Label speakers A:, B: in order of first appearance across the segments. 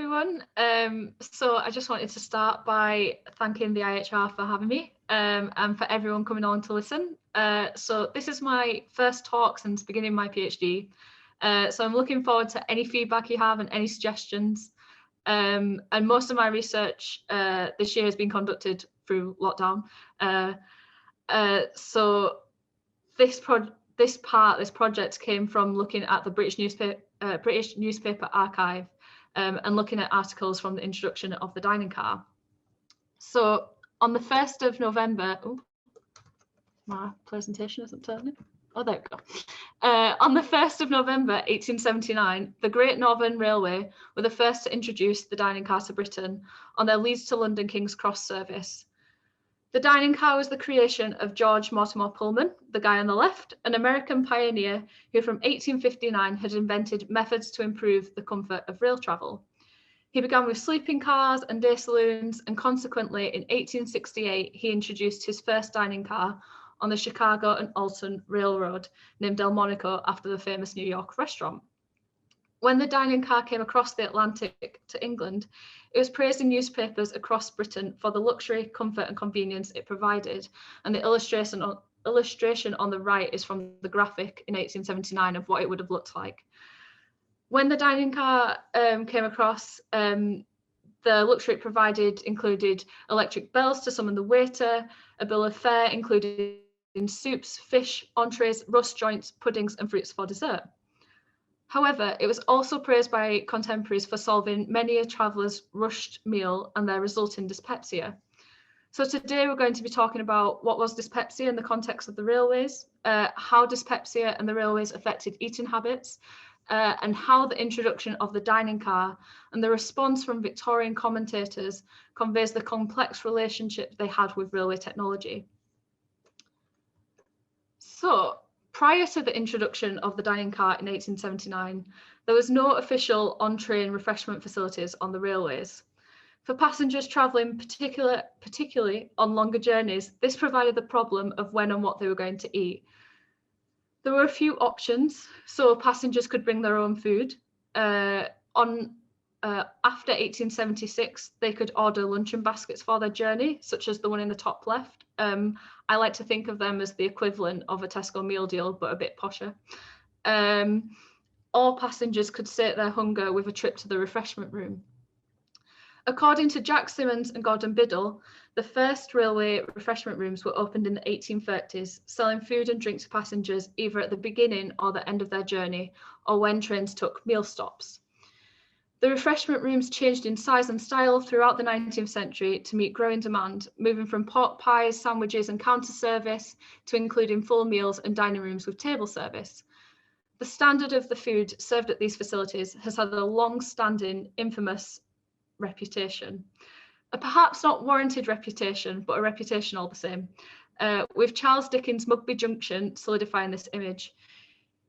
A: everyone. So I just wanted to start by thanking the IHR for having me and for everyone coming on to listen. So this is my first talk since beginning my PhD. So I'm looking forward to any feedback you have and any suggestions. And most of my research this year has been conducted through lockdown. So this project came from looking at the British newspaper archive and looking at articles from the introduction of the dining car. So on the 1st of November, my presentation isn't turning. Oh, there we go. On the 1st of November 1879, the Great Northern Railway were the first to introduce the dining car to Britain on their Leeds to London King's Cross service. The dining car was the creation of George Mortimer Pullman, the guy on the left, an American pioneer who from 1859 had invented methods to improve the comfort of rail travel. He began with sleeping cars and day saloons, and consequently in 1868 he introduced his first dining car on the Chicago and Alton Railroad, named Delmonico after the famous New York restaurant. When the dining car came across the Atlantic to England, it was praised in newspapers across Britain for the luxury, comfort and convenience it provided, and the illustration on the right is from the graphic in 1879 of what it would have looked like. When the dining car came across, the luxury it provided included electric bells to summon the waiter, a bill of fare including soups, fish, entrees, roast joints, puddings and fruits for dessert. However, it was also praised by contemporaries for solving many a traveller's rushed meal and their resulting dyspepsia. So today we're going to be talking about what was dyspepsia in the context of the railways, how dyspepsia and the railways affected eating habits, and how the introduction of the dining car and the response from Victorian commentators conveys the complex relationship they had with railway technology. So, prior to the introduction of the dining car in 1879, there was no official on-train refreshment facilities on the railways. For passengers travelling particularly on longer journeys, this provided the problem of when and what they were going to eat. There were a few options, so passengers could bring their own food. After 1876, they could order luncheon baskets for their journey, such as the one in the top left. I like to think of them as the equivalent of a Tesco meal deal, but a bit posher. All passengers could sate their hunger with a trip to the refreshment room. According to Jack Simmons and Gordon Biddle, the first railway refreshment rooms were opened in the 1830s, selling food and drink to passengers either at the beginning or the end of their journey, or when trains took meal stops. The refreshment rooms changed in size and style throughout the 19th century to meet growing demand, moving from pork pies, sandwiches and counter service to including full meals and dining rooms with table service. The standard of the food served at these facilities has had a long-standing, infamous reputation. A perhaps not warranted reputation, but a reputation all the same, with Charles Dickens' Mugby Junction solidifying this image.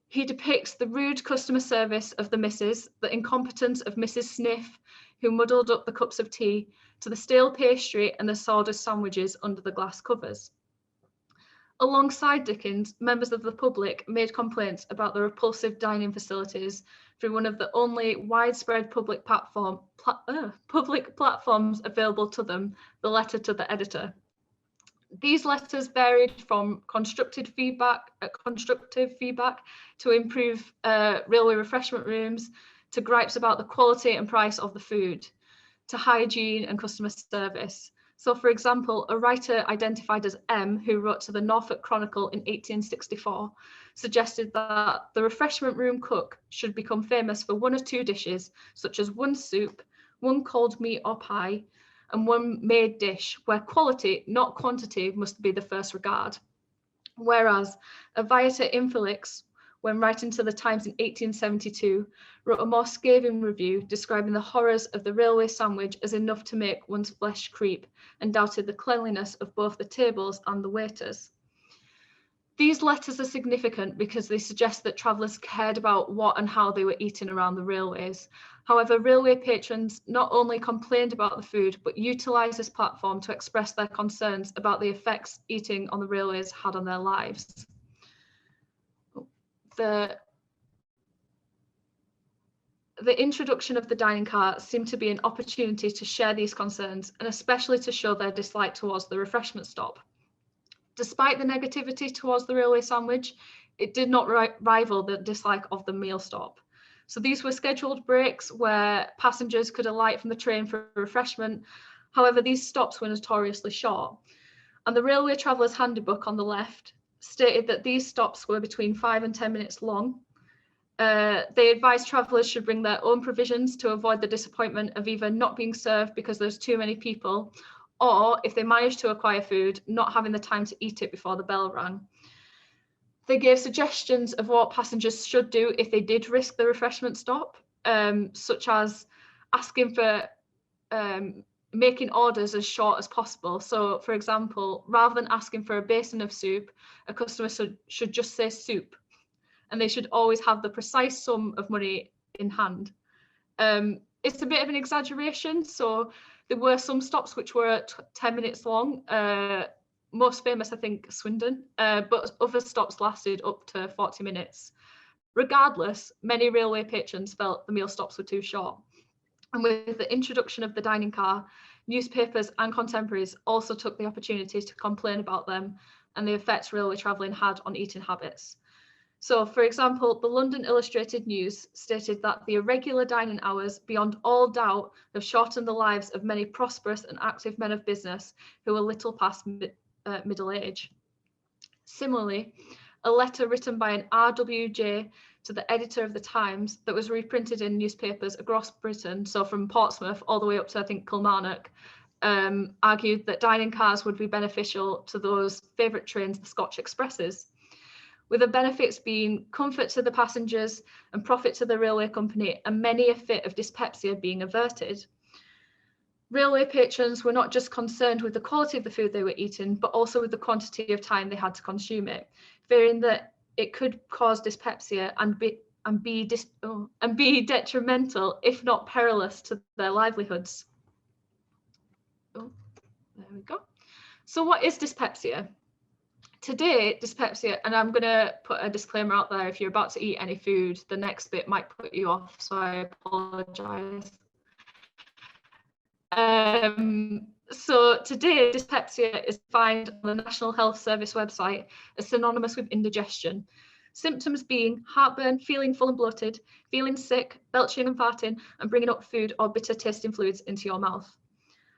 A: He depicts the rude customer service of the missus, the incompetence of Mrs. Sniff, who muddled up the cups of tea, to the stale pastry and the sawdust sandwiches under the glass covers. Alongside Dickens, members of the public made complaints about the repulsive dining facilities through one of the only widespread public platforms available to them, the letter to the editor. These letters varied from constructive feedback to improve railway refreshment rooms, to gripes about the quality and price of the food, to hygiene and customer service. So, for example, a writer identified as M, who wrote to the Norfolk Chronicle in 1864, suggested that the refreshment room cook should become famous for one or two dishes, such as one soup, one cold meat or pie, and one made dish where quality, not quantity, must be the first regard. Whereas Aviator Infelix, when writing to the Times in 1872, wrote a more scathing review describing the horrors of the railway sandwich as enough to make one's flesh creep, and doubted the cleanliness of both the tables and the waiters. These letters are significant because they suggest that travellers cared about what and how they were eating around the railways. However, railway patrons not only complained about the food, but utilised this platform to express their concerns about the effects eating on the railways had on their lives. the introduction of the dining car seemed to be an opportunity to share these concerns, and especially to show their dislike towards the refreshment stop. Despite the negativity towards the railway sandwich, it did not rival the dislike of the meal stop. So these were scheduled breaks where passengers could alight from the train for refreshment. However, these stops were notoriously short. And the Railway Traveller's Handbook on the left stated that these stops were between 5 and 10 minutes long. They advised travellers should bring their own provisions to avoid the disappointment of either not being served because there's too many people, or if they managed to acquire food, not having the time to eat it before the bell rang. They gave suggestions of what passengers should do if they did risk the refreshment stop, such as asking for making orders as short as possible. So, for example, rather than asking for a basin of soup, a customer should just say soup, and they should always have the precise sum of money in hand. It's a bit of an exaggeration, so there were some stops which were 10 minutes long. Most famous, I think, Swindon, but other stops lasted up to 40 minutes. Regardless, many railway patrons felt the meal stops were too short. And with the introduction of the dining car, newspapers and contemporaries also took the opportunity to complain about them and the effects railway travelling had on eating habits. So, for example, the London Illustrated News stated that the irregular dining hours, beyond all doubt, have shortened the lives of many prosperous and active men of business who are little past middle age. Similarly, a letter written by an RWJ to the editor of the Times that was reprinted in newspapers across Britain, so from Portsmouth all the way up to, I think, Kilmarnock, argued that dining cars would be beneficial to those favourite trains, the Scotch Expresses, with the benefits being comfort to the passengers and profit to the railway company, and many a fit of dyspepsia being averted. Railway patrons were not just concerned with the quality of the food they were eating, but also with the quantity of time they had to consume it, fearing that it could cause dyspepsia and be detrimental, if not perilous, to their livelihoods. Oh, there we go. So what is dyspepsia? Today, dyspepsia, and I'm going to put a disclaimer out there, if you're about to eat any food, the next bit might put you off, so I apologise. So today, dyspepsia is defined on the National Health Service website as synonymous with indigestion. Symptoms being heartburn, feeling full and bloated, feeling sick, belching and farting, and bringing up food or bitter tasting fluids into your mouth.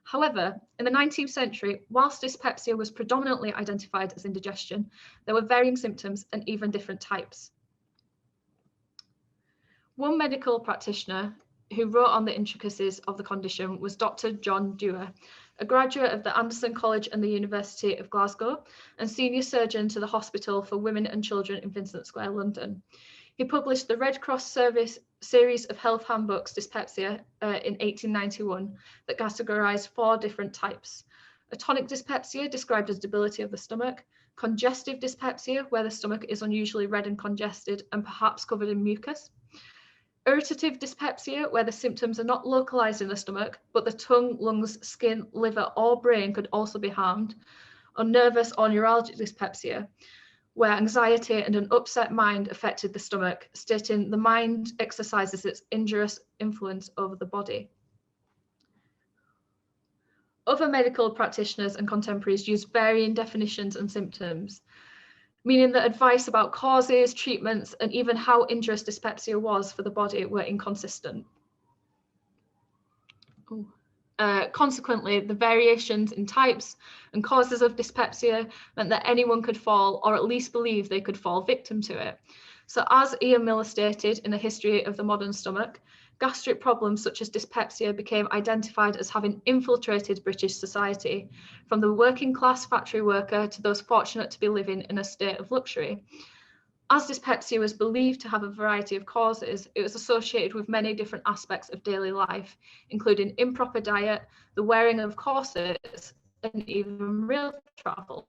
A: However, in the 19th century, whilst dyspepsia was predominantly identified as indigestion, there were varying symptoms and even different types. One medical practitioner who wrote on the intricacies of the condition was Dr. John Dewar, a graduate of the Anderson College and the University of Glasgow, and senior surgeon to the Hospital for Women and Children in Vincent Square, London. He published the Red Cross Service series of health handbooks, Dyspepsia, in 1891, that categorized 4 different types. Atonic dyspepsia, described as debility of the stomach, congestive dyspepsia, where the stomach is unusually red and congested and perhaps covered in mucus, irritative dyspepsia, where the symptoms are not localized in the stomach, but the tongue, lungs, skin, liver, or brain could also be harmed, or nervous or neuralgic dyspepsia, where anxiety and an upset mind affected the stomach, stating the mind exercises its injurious influence over the body. Other medical practitioners and contemporaries use varying definitions and symptoms, meaning that advice about causes, treatments, and even how injurious dyspepsia was for the body were inconsistent. Consequently, the variations in types and causes of dyspepsia meant that anyone could fall, or at least believe they could fall victim to it. So as Ian Miller stated in The History of the Modern Stomach, gastric problems such as dyspepsia became identified as having infiltrated British society, from the working class factory worker to those fortunate to be living in a state of luxury. As dyspepsia was believed to have a variety of causes, it was associated with many different aspects of daily life, including improper diet, the wearing of corsets, and even rail travel.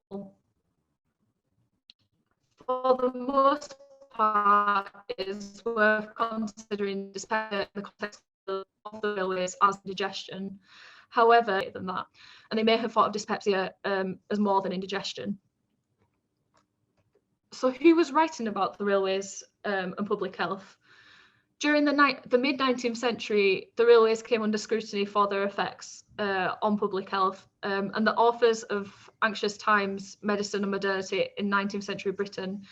A: For the most part, it is worth considering dyspepsia in the context of the railways as indigestion. However, than that, and they may have thought of dyspepsia as more than indigestion. So who was writing about the railways and public health? During the mid-19th century, the railways came under scrutiny for their effects on public health, and the authors of Anxious Times, Medicine and Modernity in 19th century Britain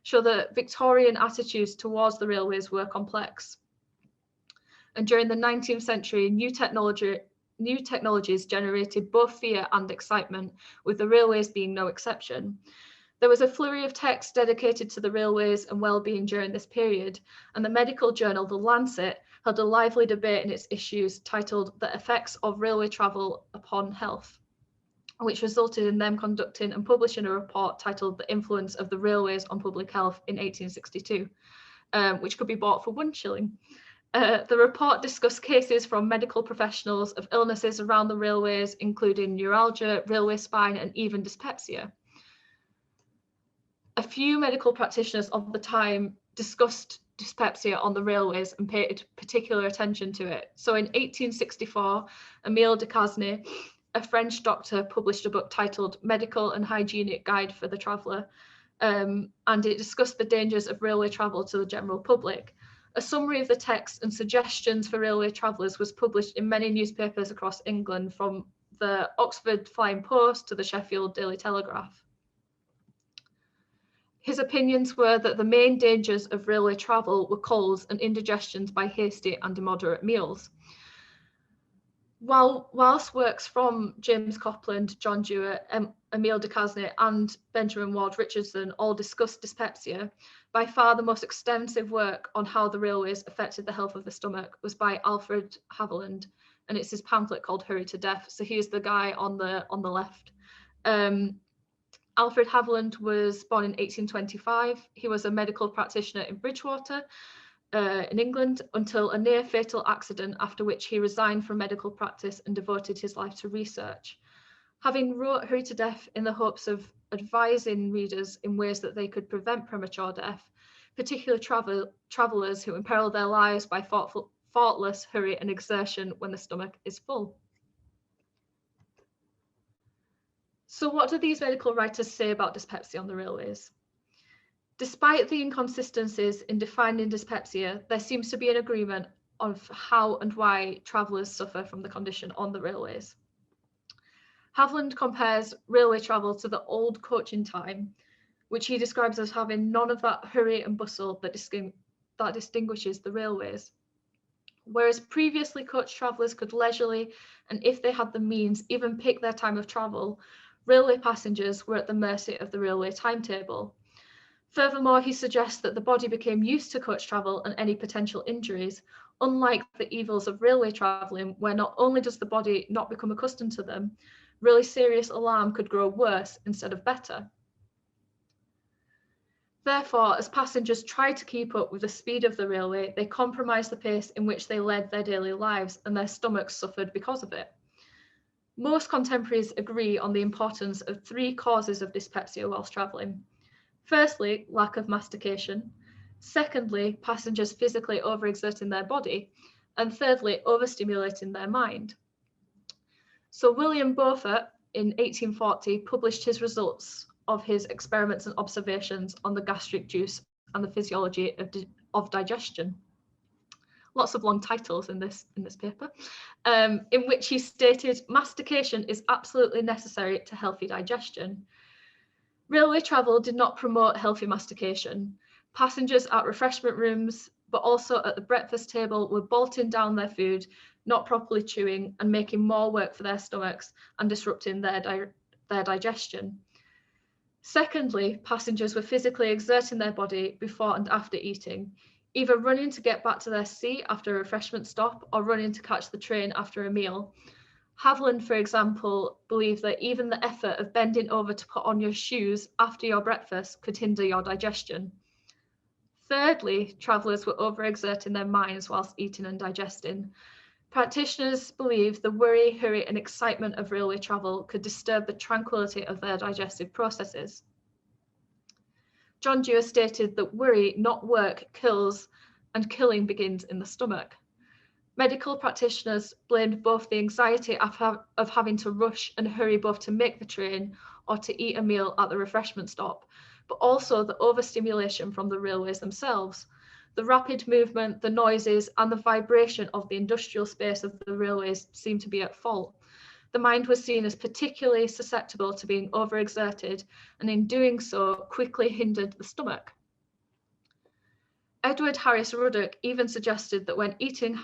A: show that Victorian attitudes towards the railways were complex. And during the 19th century, new technologies generated both fear and excitement, with the railways being no exception. There was a flurry of texts dedicated to the railways and well-being during this period, and the medical journal The Lancet held a lively debate in its issues titled The Effects of Railway Travel Upon Health, which resulted in them conducting and publishing a report titled The Influence of the Railways on Public Health in 1862, which could be bought for 1 shilling. The report discussed cases from medical professionals of illnesses around the railways, including neuralgia, railway spine, and even dyspepsia. A few medical practitioners of the time discussed dyspepsia on the railways and paid particular attention to it. So in 1864, Émile de Casny, a French doctor, published a book titled Medical and Hygienic Guide for the Traveller, and it discussed the dangers of railway travel to the general public. A summary of the text and suggestions for railway travellers was published in many newspapers across England, from the Oxford Flying Post to the Sheffield Daily Telegraph. His opinions were that the main dangers of railway travel were colds and indigestions by hasty and immoderate meals. Whilst works from James Copland, John Dewar, Émile de Casny, and Benjamin Ward Richardson all discussed dyspepsia, by far the most extensive work on how the railways affected the health of the stomach was by Alfred Haviland, and it's his pamphlet called Hurry to Death. So he's the guy on the left. Alfred Haviland was born in 1825. He was a medical practitioner in Bridgewater, in England, until a near-fatal accident, after which he resigned from medical practice and devoted his life to research. Having wrote Hurry to Death in the hopes of advising readers in ways that they could prevent premature death, particularly travellers who imperil their lives by thoughtless hurry and exertion when the stomach is full. So what do these medical writers say about dyspepsia on the railways? Despite the inconsistencies in defining dyspepsia, there seems to be an agreement of how and why travellers suffer from the condition on the railways. Haviland compares railway travel to the old coaching time, which he describes as having none of that hurry and bustle that distinguishes the railways. Whereas previously coach travellers could leisurely, and if they had the means, even pick their time of travel, railway passengers were at the mercy of the railway timetable. Furthermore, he suggests that the body became used to coach travel and any potential injuries, unlike the evils of railway travelling, where not only does the body not become accustomed to them, really serious alarm could grow worse instead of better. Therefore, as passengers tried to keep up with the speed of the railway, they compromised the pace in which they led their daily lives, and their stomachs suffered because of it. Most contemporaries agree on the importance of 3 causes of dyspepsia whilst travelling. Firstly, lack of mastication. Secondly, passengers physically overexerting their body. And thirdly, overstimulating their mind. So William Beaufort in 1840 published his results of his experiments and observations on the gastric juice and the physiology of digestion. Lots of long titles in this paper, in which he stated mastication is absolutely necessary to healthy digestion. Railway travel did not promote healthy mastication. Passengers at refreshment rooms, but also at the breakfast table, were bolting down their food, not properly chewing, and making more work for their stomachs and disrupting their digestion. Secondly, passengers were physically exerting their body before and after eating, either running to get back to their seat after a refreshment stop or running to catch the train after a meal. Haviland, for example, believed that even the effort of bending over to put on your shoes after your breakfast could hinder your digestion. Thirdly, travellers were overexerting their minds whilst eating and digesting. Practitioners believed the worry, hurry, and excitement of railway travel could disturb the tranquility of their digestive processes. John Dewar stated that worry, not work, kills, and killing begins in the stomach. Medical practitioners blamed both the anxiety of having to rush and hurry both to make the train or to eat a meal at the refreshment stop, but also the overstimulation from the railways themselves. The rapid movement, the noises, and the vibration of the industrial space of the railways seemed to be at fault. The mind was seen as particularly susceptible to being overexerted, and in doing so, quickly hindered the stomach. Edward Harris Ruddock even suggested that when eating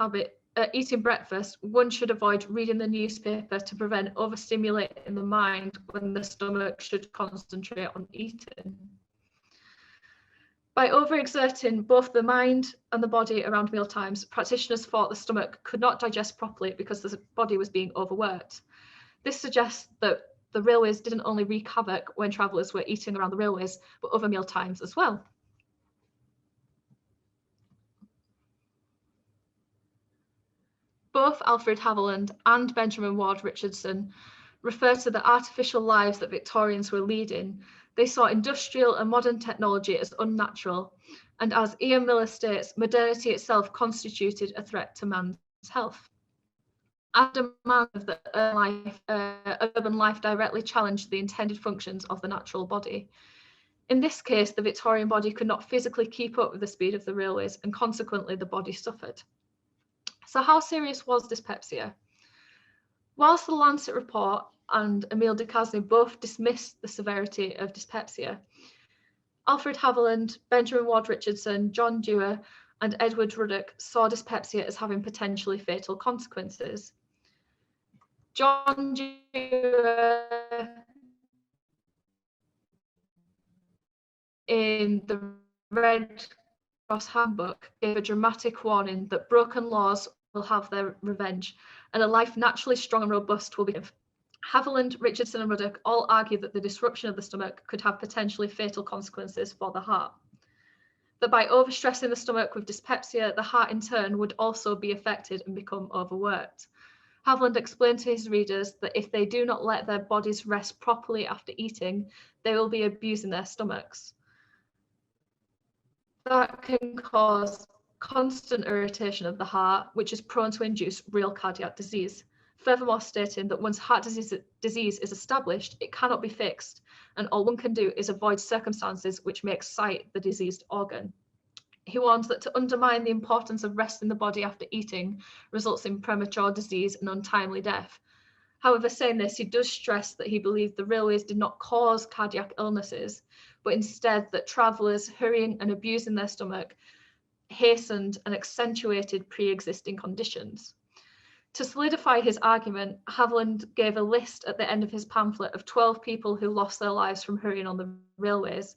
A: breakfast, one should avoid reading the newspaper to prevent overstimulating the mind when the stomach should concentrate on eating. By overexerting both the mind and the body around mealtimes, practitioners thought the stomach could not digest properly because the body was being overworked. This suggests that the railways didn't only wreak havoc when travellers were eating around the railways, but other mealtimes as well. Both Alfred Haviland and Benjamin Ward Richardson refer to the artificial lives that Victorians were leading. They saw industrial and modern technology as unnatural, and as Ian Miller states, modernity itself constituted a threat to man's health. After man of the urban life directly challenged the intended functions of the natural body. In this case, the Victorian body could not physically keep up with the speed of the railways, and consequently the body suffered. So how serious was dyspepsia? Whilst the Lancet report and Emile Duquesne both dismissed the severity of dyspepsia, Alfred Haviland, Benjamin Ward Richardson, John Dewar, and Edward Ruddock saw dyspepsia as having potentially fatal consequences. John Dewar, in the Red Cross Handbook, gave a dramatic warning that broken laws will have their revenge, and a life naturally strong and robust will be given. Haviland, Richardson, and Ruddock all argue that the disruption of the stomach could have potentially fatal consequences for the heart. That by overstressing the stomach with dyspepsia, the heart in turn would also be affected and become overworked. Haviland explained to his readers that if they do not let their bodies rest properly after eating, they will be abusing their stomachs. That can cause constant irritation of the heart, which is prone to induce real cardiac disease. Furthermore, stating that once heart disease is established, it cannot be fixed, and all one can do is avoid circumstances which may excite the diseased organ. He warns that to undermine the importance of resting the body after eating results in premature disease and untimely death. However, saying this, he does stress that he believed the railways did not cause cardiac illnesses, but instead that travellers hurrying and abusing their stomach hastened and accentuated pre-existing conditions. To solidify his argument, Haviland gave a list at the end of his pamphlet of 12 people who lost their lives from hurrying on the railways.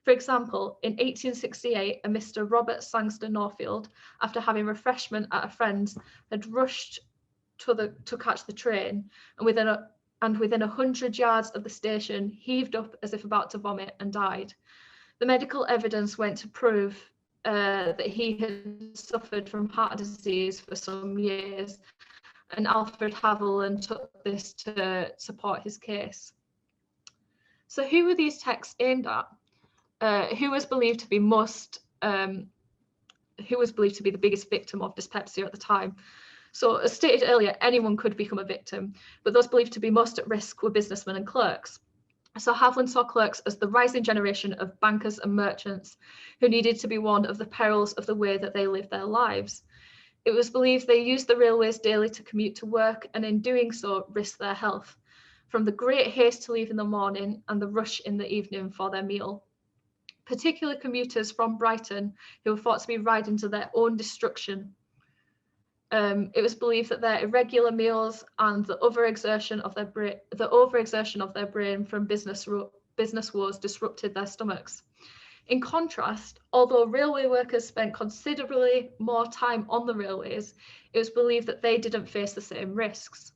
A: For example, in 1868, a Mr. Robert Sangster Norfield, after having refreshment at a friend's, had rushed to catch the train, and within 100 yards of the station, heaved up as if about to vomit and died. The medical evidence went to prove that he had suffered from heart disease for some years, and Alfred Haviland took this to support his case. So who were these texts aimed at? Who was believed to be the biggest victim of dyspepsia at the time? So as stated earlier, anyone could become a victim, but those believed to be most at risk were businessmen and clerks. So Haviland saw clerks as the rising generation of bankers and merchants who needed to be warned of the perils of the way that they lived their lives. It was believed they used the railways daily to commute to work, and in doing so risked their health, from the great haste to leave in the morning and the rush in the evening for their meal. Particular commuters from Brighton who were thought to be riding to their own destruction. It was believed that their irregular meals and the overexertion of their brain from business woes disrupted their stomachs. In contrast, although railway workers spent considerably more time on the railways, it was believed that they didn't face the same risks.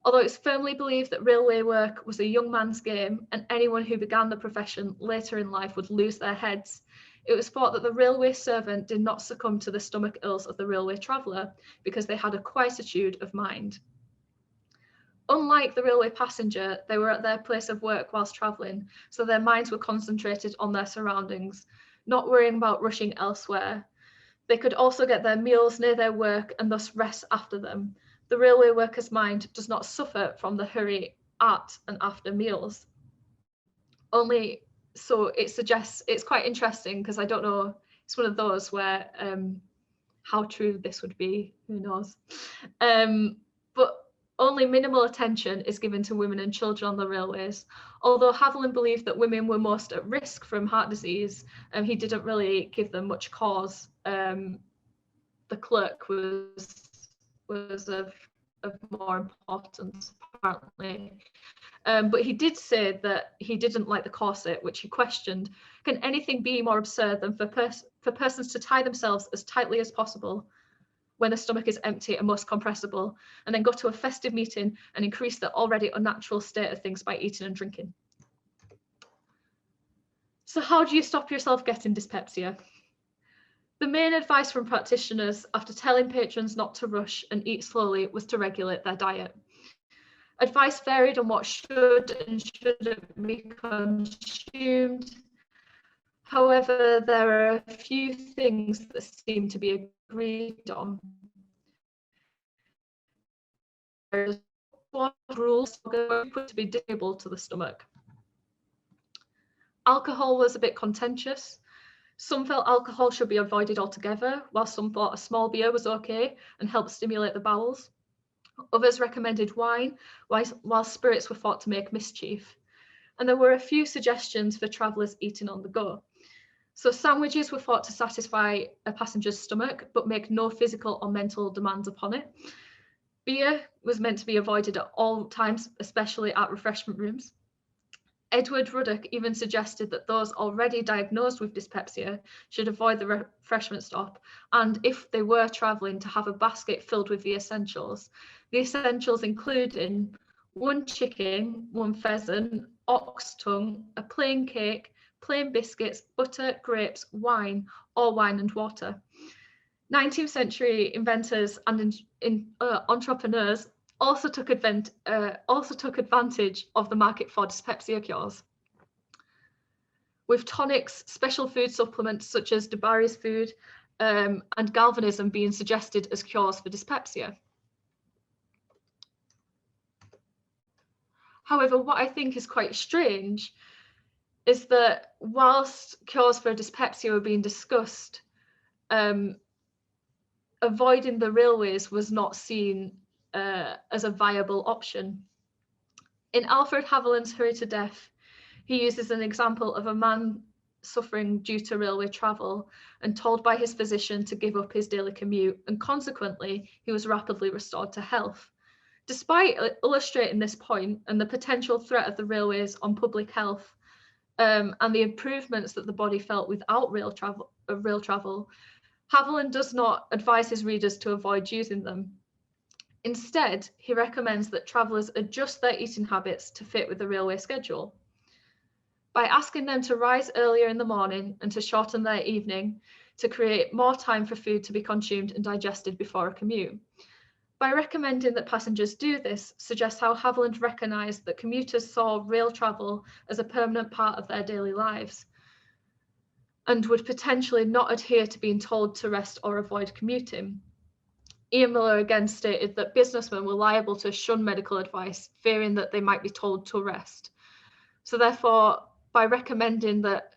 A: Although it's firmly believed that railway work was a young man's game and anyone who began the profession later in life would lose their heads, it was thought that the railway servant did not succumb to the stomach ills of the railway traveller because they had a quietude of mind. Unlike the railway passenger, they were at their place of work whilst travelling, so their minds were concentrated on their surroundings, not worrying about rushing elsewhere. They could also get their meals near their work and thus rest after them. The railway worker's mind does not suffer from the hurry at and after meals. So it suggests, it's quite interesting because I don't know It's one of those where how true this would be, who knows. But only minimal attention is given to women and children on the railways. Although Haviland believed that women were most at risk from heart disease, he didn't really give them much cause. The clerk was of more importance, apparently. But he did say that he didn't like the corset, which he questioned. Can anything be more absurd than for persons to tie themselves as tightly as possible when the stomach is empty and most compressible, and then go to a festive meeting and increase the already unnatural state of things by eating and drinking? So how do you stop yourself getting dyspepsia? The main advice from practitioners after telling patrons not to rush and eat slowly was to regulate their diet. Advice varied on what should and shouldn't be consumed. However, there are a few things that seem to be agreed on. There's one rules put to be disagreeable to the stomach. Alcohol was a bit contentious. Some felt alcohol should be avoided altogether, while some thought a small beer was okay and helped stimulate the bowels. Others recommended wine, while spirits were thought to make mischief. And there were a few suggestions for travellers eating on the go. So sandwiches were thought to satisfy a passenger's stomach, but make no physical or mental demands upon it. Beer was meant to be avoided at all times, especially at refreshment rooms. Edward Ruddock even suggested that those already diagnosed with dyspepsia should avoid the refreshment stop, and if they were travelling, to have a basket filled with the essentials. The essentials including 1 chicken, 1 pheasant, ox tongue, a plain cake, plain biscuits, butter, grapes, wine, or wine and water. 19th century inventors and entrepreneurs also took advantage of the market for dyspepsia cures, with tonics, special food supplements such as DeBarry's food, and galvanism being suggested as cures for dyspepsia. However, what I think is quite strange is that whilst cures for dyspepsia were being discussed, avoiding the railways was not seen as a viable option. In Alfred Haviland's Hurry to Death, he uses an example of a man suffering due to railway travel and told by his physician to give up his daily commute, and consequently he was rapidly restored to health. Despite illustrating this point and the potential threat of the railways on public health, and the improvements that the body felt without rail travel, Haviland does not advise his readers to avoid using them. Instead, he recommends that travellers adjust their eating habits to fit with the railway schedule. By asking them to rise earlier in the morning and to shorten their evening to create more time for food to be consumed and digested before a commute. By recommending that passengers do this suggests how Haviland recognised that commuters saw rail travel as a permanent part of their daily lives and would potentially not adhere to being told to rest or avoid commuting. Ian Miller again stated that businessmen were liable to shun medical advice, fearing that they might be told to rest. So therefore, by recommending that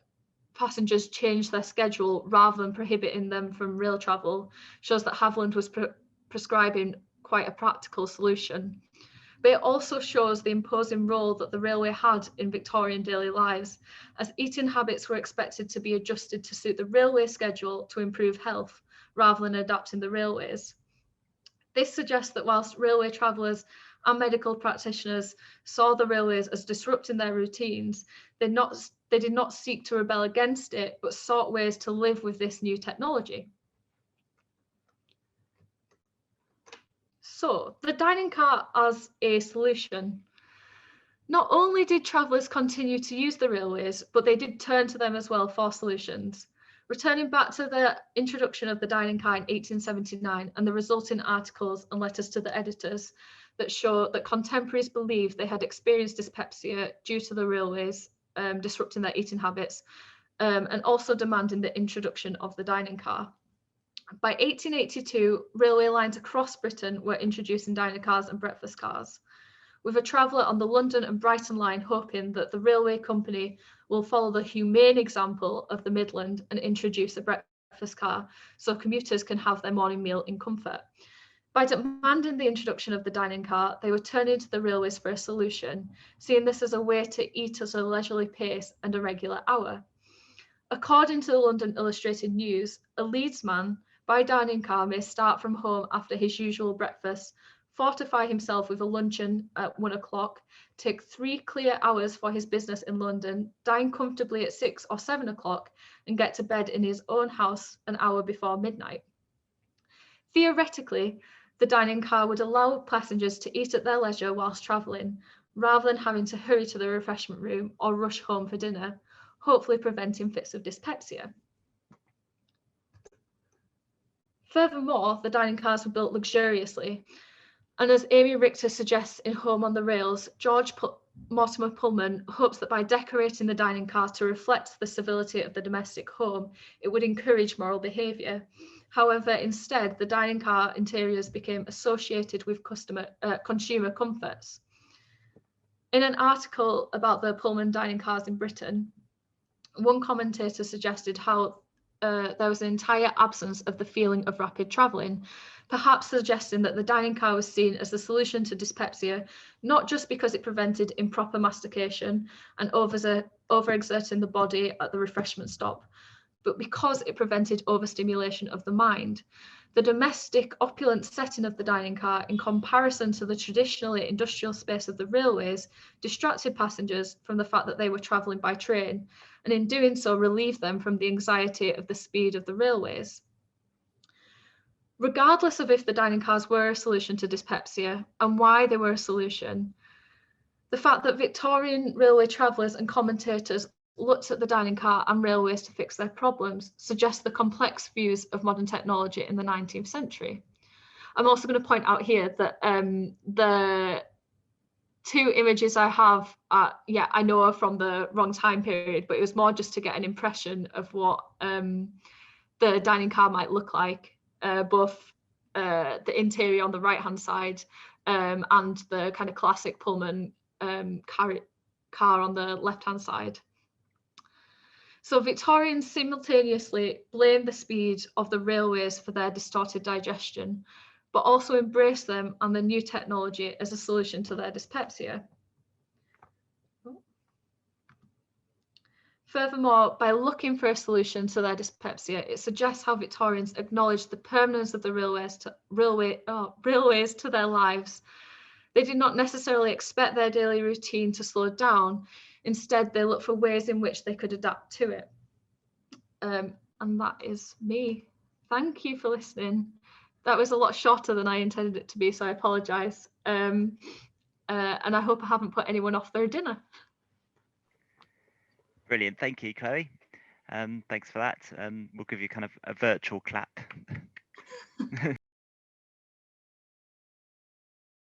A: passengers change their schedule rather than prohibiting them from rail travel, shows that Haviland was prescribing quite a practical solution. But it also shows the imposing role that the railway had in Victorian daily lives, as eating habits were expected to be adjusted to suit the railway schedule to improve health, rather than adapting the railways. This suggests that whilst railway travellers and medical practitioners saw the railways as disrupting their routines, they did not seek to rebel against it, but sought ways to live with this new technology. So, the dining car as a solution. Not only did travellers continue to use the railways, but they did turn to them as well for solutions. Returning back to the introduction of the dining car in 1879 and the resulting articles and letters to the editors that show that contemporaries believed they had experienced dyspepsia due to the railways disrupting their eating habits, and also demanding the introduction of the dining car. By 1882, railway lines across Britain were introducing dining cars and breakfast cars, with a traveller on the London and Brighton line hoping that the railway company will follow the humane example of the Midland and introduce a breakfast breakfast car so commuters can have their morning meal in comfort. By demanding the introduction of the dining car, they were turning to the railways for a solution, seeing this as a way to eat at a leisurely pace and a regular hour. According to the London Illustrated News, a Leeds man by dining car may start from home after his usual breakfast, fortify himself with a luncheon at 1 o'clock, take 3 clear hours for his business in London, dine comfortably at 6 or 7 o'clock, and get to bed in his own house an hour before midnight. Theoretically, the dining car would allow passengers to eat at their leisure whilst travelling, rather than having to hurry to the refreshment room or rush home for dinner, hopefully preventing fits of dyspepsia. Furthermore, the dining cars were built luxuriously, and as Amy Richter suggests in Home on the Rails, George Mortimer Pullman hopes that by decorating the dining car to reflect the civility of the domestic home, it would encourage moral behaviour. However, instead, the dining car interiors became associated with consumer comforts. In an article about the Pullman dining cars in Britain, one commentator suggested how there was an entire absence of the feeling of rapid travelling, perhaps suggesting that the dining car was seen as the solution to dyspepsia, not just because it prevented improper mastication and overexerting the body at the refreshment stop, but because it prevented overstimulation of the mind. The domestic, opulent setting of the dining car, in comparison to the traditionally industrial space of the railways, distracted passengers from the fact that they were travelling by train, and in doing so relieved them from the anxiety of the speed of the railways. Regardless of if the dining cars were a solution to dyspepsia and why they were a solution, the fact that Victorian railway travellers and commentators looked at the dining car and railways to fix their problems suggests the complex views of modern technology in the 19th century. I'm also going to point out here that the 2 images I have, I know are from the wrong time period, but it was more just to get an impression of what the dining car might look like, both the interior on the right-hand side and the kind of classic Pullman car on the left-hand side. So Victorians simultaneously blamed the speed of the railways for their distorted digestion, but also embraced them and the new technology as a solution to their dyspepsia. Furthermore, by looking for a solution to their dyspepsia, it suggests how Victorians acknowledged the permanence of the railways to their lives. They did not necessarily expect their daily routine to slow down. Instead, they looked for ways in which they could adapt to it. And that is me. Thank you for listening. That was a lot shorter than I intended it to be, so I apologise. And I hope I haven't put anyone off their dinner.
B: Brilliant. Thank you, Chloe. Thanks for that. We'll give you kind of a virtual clap.